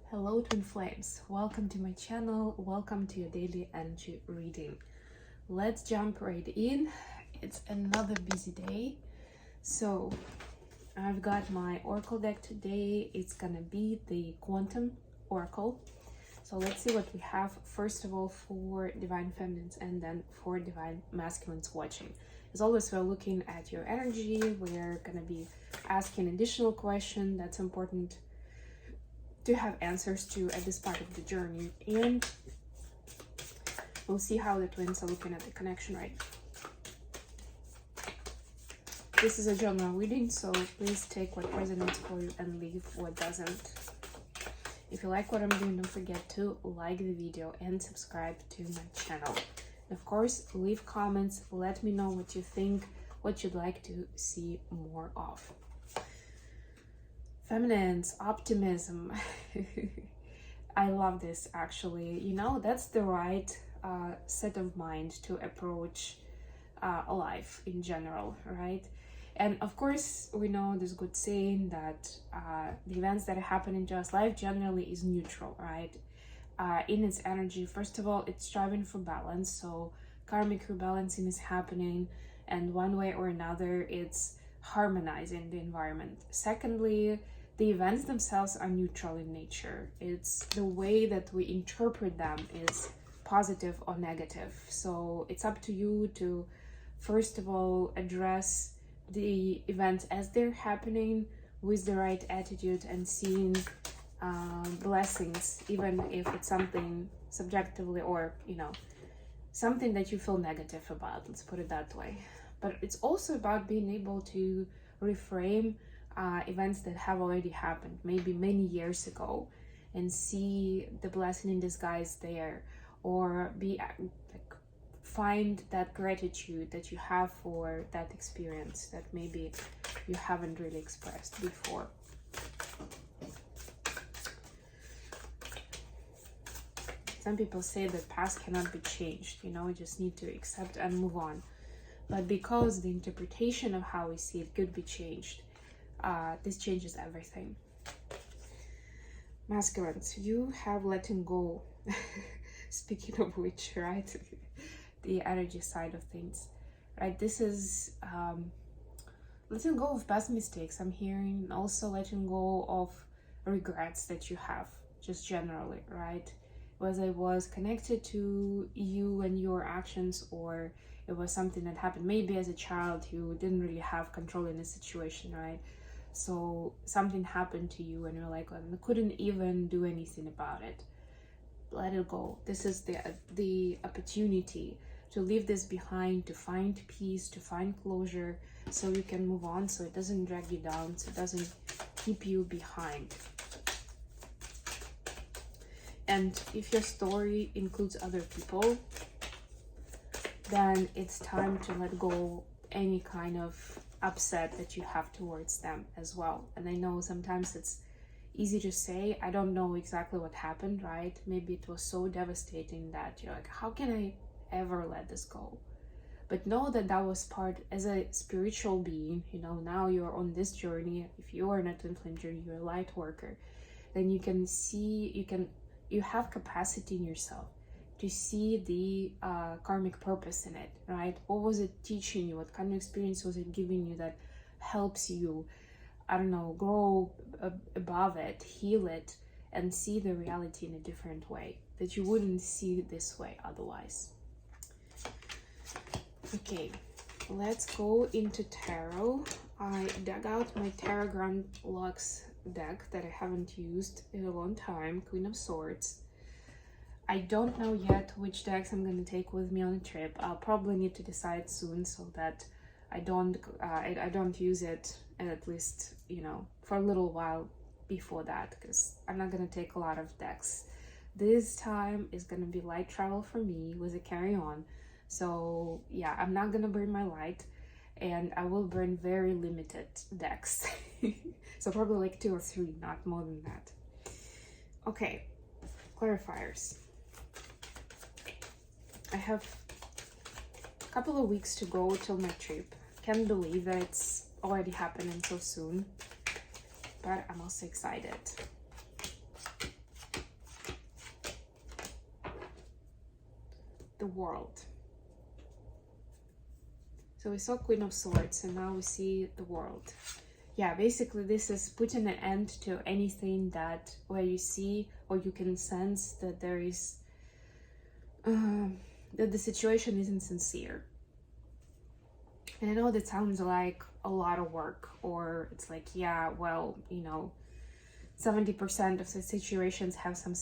Hello twin flames, welcome to my channel, welcome to your daily energy reading. Let's jump right in. It's another busy day, so I've got my oracle deck today. It's gonna be the quantum oracle. So let's see what we have first of all for divine feminines and then for divine masculines watching. As always, we're looking at your energy. We're gonna be asking additional questions that's important to have answers to at this part of the journey, and we'll see how the twins are looking at the connection, right? This is a general reading, so please take what resonates for you and leave what doesn't. If you like what I'm doing, don't forget to like the video and subscribe to my channel. And of course, leave comments, let me know what you think, what you'd like to see more of. Feminines, optimism. I love this actually. You know, that's the right set of mind to approach life in general, right? And of course, we know this good saying that the events that are happening to us, life generally is neutral, right? In its energy, first of all, it's striving for balance. So karmic rebalancing is happening, and one way or another, it's harmonizing the environment. Secondly, the events themselves are neutral in nature. It's the way that we interpret them is positive or negative. So it's up to you to, first of all, address the events as they're happening with the right attitude and seeing blessings, even if it's something subjectively or, you know, something that you feel negative about, let's put it that way. But it's also about being able to reframe events that have already happened, maybe many years ago, and see the blessing in disguise there, or be like find that gratitude that you have for that experience that maybe you haven't really expressed before. Some people say that past cannot be changed, you know, we just need to accept and move on. But because the interpretation of how we see it could be changed, this changes everything. Masculines, you have letting go. Speaking of which, right? The energy side of things, right? This is letting go of past mistakes, I'm hearing. Also letting go of regrets that you have, just generally, right? Whether it was connected to you and your actions, or it was something that happened maybe as a child, you didn't really have control in the situation, right? So something happened to you and you're like, well, I couldn't even do anything about it. Let it go. This is the opportunity to leave this behind, to find peace, to find closure, so you can move on, so it doesn't drag you down, so it doesn't keep you behind. And if your story includes other people, then it's time to let go any kind of upset that you have towards them as well. And I know sometimes it's easy to say, I don't know exactly what happened, right? Maybe it was so devastating that you're like, how can I ever let this go? But know that that was part, as a spiritual being, you know, now you're on this journey. If you are not in flame journey, you're a light worker, then you can see, you have capacity in yourself to see the karmic purpose in it, right? What was it teaching you? What kind of experience was it giving you that helps you, I don't know, grow above it, heal it, and see the reality in a different way that you wouldn't see this way otherwise. Okay, let's go into tarot. I dug out my Tarot Grand Lux deck that I haven't used in a long time, Queen of Swords. I don't know yet which decks I'm going to take with me on the trip. I'll probably need to decide soon, so that I don't use it, at least, you know, for a little while before that, because I'm not going to take a lot of decks. This time is going to be light travel for me with a carry-on. So yeah, I'm not going to burn my light, and I will burn very limited decks. So probably like 2 or 3, not more than that. Okay, clarifiers. I have a couple of weeks to go till my trip. Can't believe that it's already happening so soon, but I'm also excited. the world. So we saw Queen of Swords, and now we see the world. Yeah, basically this is putting an end to anything that where you see or you can sense that there is that the situation isn't sincere. And I know that sounds like a lot of work, or it's like, yeah, well, 70% of the situations have some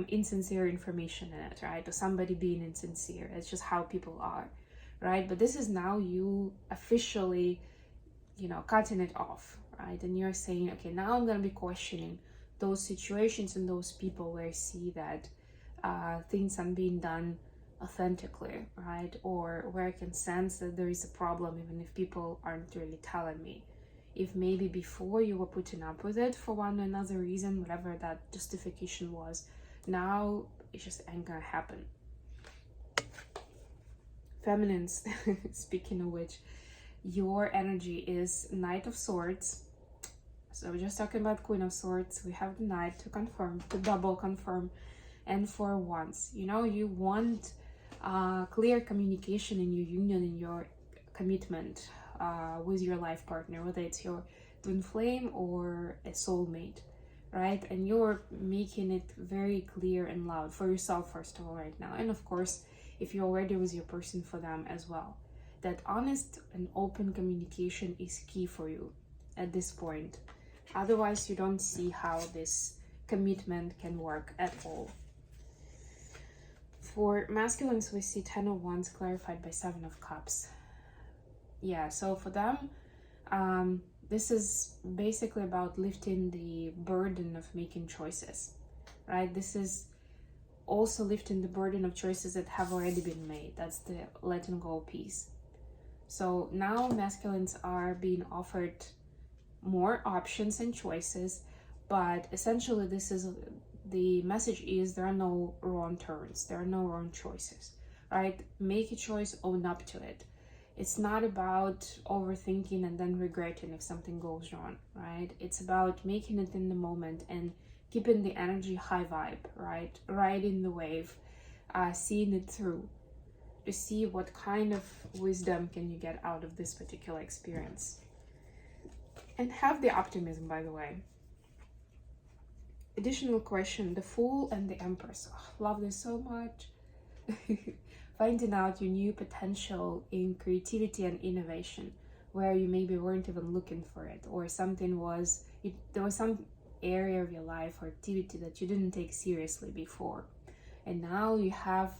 insincere information in it, right? Or somebody being insincere. It's just how people are, right? But this is now you officially, cutting it off, right? And you're saying, okay, now I'm going to be questioning those situations and those people where I see that things aren't being done authentically, right? Or where I can sense that there is a problem, even if people aren't really telling me. If maybe before you were putting up with it for one or another reason, whatever that justification was, now it just ain't gonna happen. Feminines, speaking of which, your energy is Knight of Swords. So we're just talking about Queen of Swords. We have the Knight to confirm, to double confirm. And for once, you want clear communication in your union, in your commitment with your life partner, whether it's your twin flame or a soulmate, right? And you're making it very clear and loud for yourself, first of all, right now. And of course, if you're already with your person, for them as well. That honest and open communication is key for you at this point. Otherwise, you don't see how this commitment can work at all. For masculines, we see 10 of Wands clarified by 7 of Cups. Yeah, so for them, this is basically about lifting the burden of making choices, right? This is also lifting the burden of choices that have already been made. That's the letting go piece. So now masculines are being offered more options and choices, but essentially this is the message is there are no wrong turns, there are no wrong choices, right? Make a choice, own up to it. It's not about overthinking and then regretting if something goes wrong, right? It's about making it in the moment and keeping the energy high vibe, right? Riding the wave, seeing it through to see what kind of wisdom can you get out of this particular experience. And have the optimism, by the way. Additional question, the Fool and the Empress. Oh, love this so much. Finding out your new potential in creativity and innovation, where you maybe weren't even looking for it, or something was, there was some area of your life or activity that you didn't take seriously before. And now you have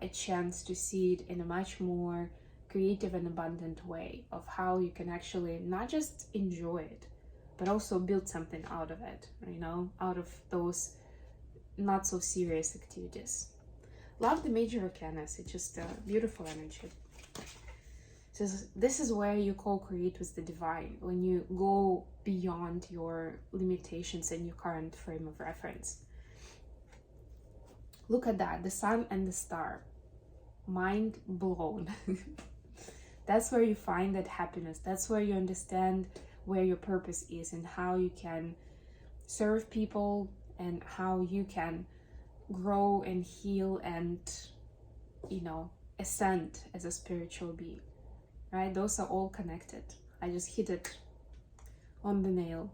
a chance to see it in a much more creative and abundant way of how you can actually not just enjoy it, but also build something out of it, out of those not so serious activities. Love the Major Arcanas. It's just a beautiful energy. So this is where you co-create with the divine, when you go beyond your limitations and your current frame of reference. Look at that, the sun and the star. Mind blown. That's where you find that happiness. That's where you understand where your purpose is and how you can serve people and how you can grow and heal and, ascend as a spiritual being, right? Those are all connected. I just hit it on the nail.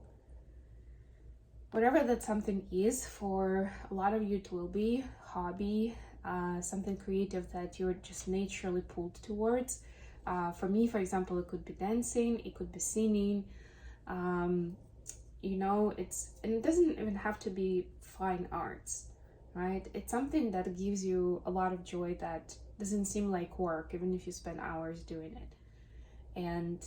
Whatever that something is, for a lot of you it will be hobby, something creative that you're just naturally pulled towards. For me, for example, it could be dancing, it could be singing, and it doesn't even have to be fine arts, right? It's something that gives you a lot of joy that doesn't seem like work, even if you spend hours doing it. And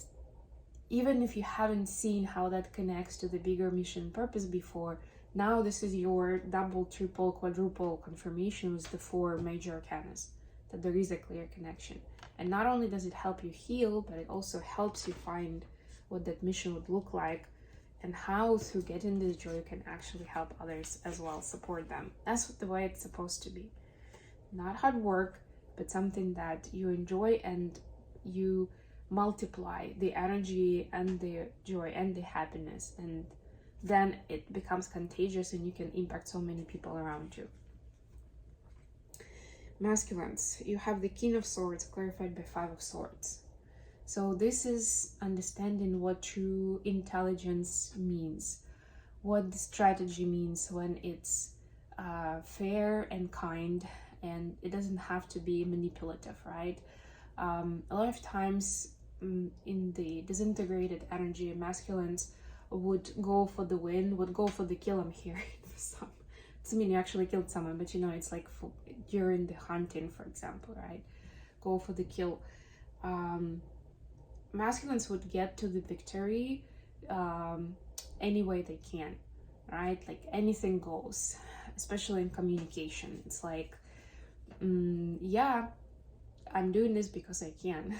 even if you haven't seen how that connects to the bigger mission purpose before, now this is your double, triple, quadruple confirmation with the 4 major arcanas, that there is a clear connection. And not only does it help you heal, but it also helps you find what that mission would look like and how through getting this joy you can actually help others as well, support them. That's the way it's supposed to be. Not hard work, but something that you enjoy and you multiply the energy and the joy and the happiness, and then it becomes contagious and you can impact so many people around you. Masculines, you have the King of Swords clarified by Five of Swords. So this is understanding what true intelligence means, what the strategy means when it's fair and kind, and it doesn't have to be manipulative, right? A lot of times in the disintegrated energy, masculines would go for the win, would go for the kill. I'm hearing for some. Doesn't mean you actually killed someone, but you know, it's like during the hunting, for example, right? Go for the kill. Masculines would get to the victory any way they can, right? Like anything goes, especially in communication. It's like, yeah, I'm doing this because I can.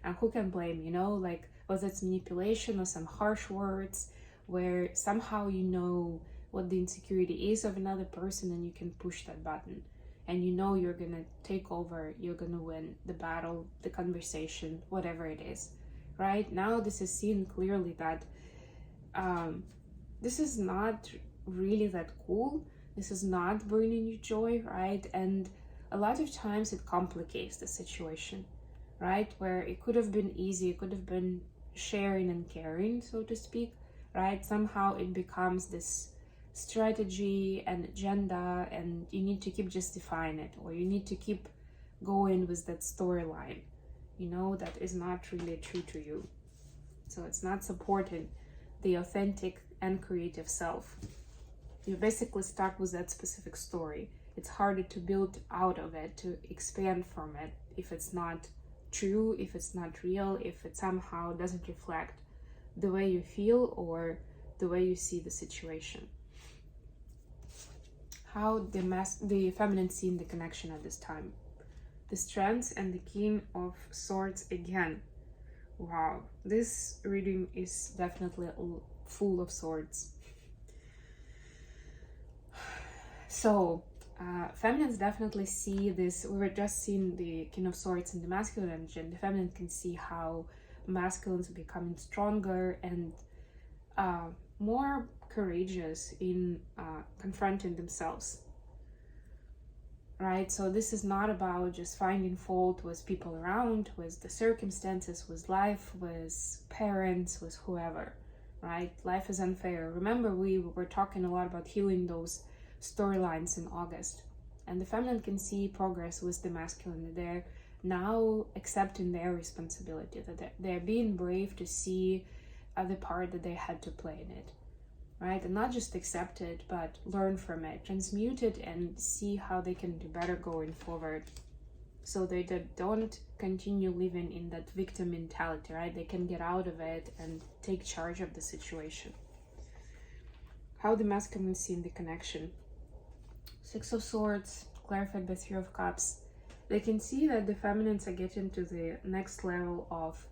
And who can blame, you know, like whether it's manipulation or some harsh words where somehow you know what the insecurity is of another person and you can push that button. And you know you're gonna take over, you're gonna win the battle, the conversation, whatever it is, right? Now this is seen clearly that this is not really that cool. This is not bringing you joy, right? And a lot of times it complicates the situation, right? Where it could have been easy, it could have been sharing and caring, so to speak, right? Somehow it becomes this strategy and agenda, and you need to keep justifying it, or you need to keep going with that storyline, you know, that is not really true to you. So it's not supporting the authentic and creative self. You're basically stuck with that specific story. It's harder to build out of it, to expand from it, if it's not true, if it's not real, if it somehow doesn't reflect the way you feel or the way you see the situation. How the feminine see in the connection at this time. The Strength and the King of Swords again. Wow, this reading is definitely full of swords. So, feminines definitely see this. We were just seeing the King of Swords in the masculine energy, and the feminine can see how masculines are becoming stronger and more courageous in confronting themselves, right? So this is not about just finding fault with people around, with the circumstances, with life, with parents, with whoever, right? Life is unfair. Remember, we were talking a lot about healing those storylines in August, and the feminine can see progress with the masculine. They're now accepting their responsibility, that they're being brave to see the part that they had to play in it, right? And not just accept it, but learn from it, transmute it, and see how they can do better going forward, so they don't continue living in that victim mentality, right? They can get out of it and take charge of the situation. How the masculine see in the connection. Six of Swords, clarified by Three of Cups. They can see that the feminines are getting to the next level of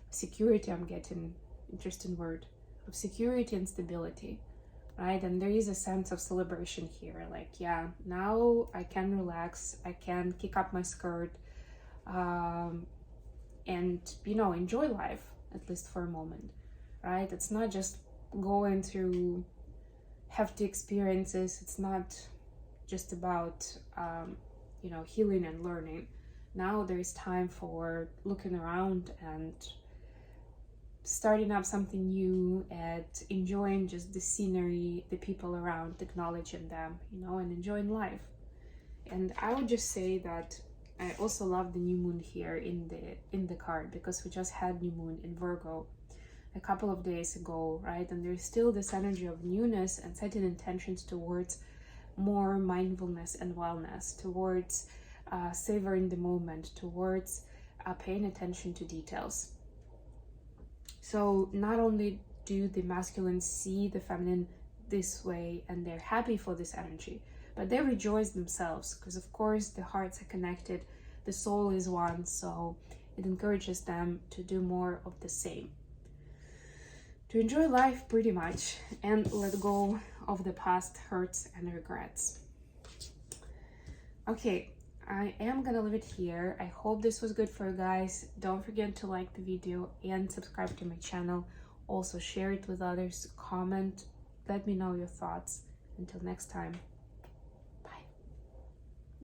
security. I'm getting interesting word of security and stability, right? And there is a sense of celebration here, like, yeah, now I can relax, I can kick up my skirt, and, you know, enjoy life, at least for a moment, right? It's not just going through hefty experiences. It's not just about you know, healing and learning. Now there is time for looking around and starting up something new, and enjoying just the scenery, the people around, acknowledging them, you know, and enjoying life. And I would just say that I also love the new moon here in the card, because we just had new moon in Virgo a couple of days ago, right? And there's still this energy of newness and setting intentions towards more mindfulness and wellness, towards savoring the moment, towards paying attention to details. So not only do the masculines see the feminine this way and they're happy for this energy, but they rejoice themselves, because of course the hearts are connected, the soul is one, so it encourages them to do more of the same, to enjoy life pretty much, and let go of the past hurts and regrets. Okay, I am gonna leave it here. I hope this was good for you guys. Don't forget to like the video and subscribe to my channel. Also share it with others, comment, let me know your thoughts. Until next time.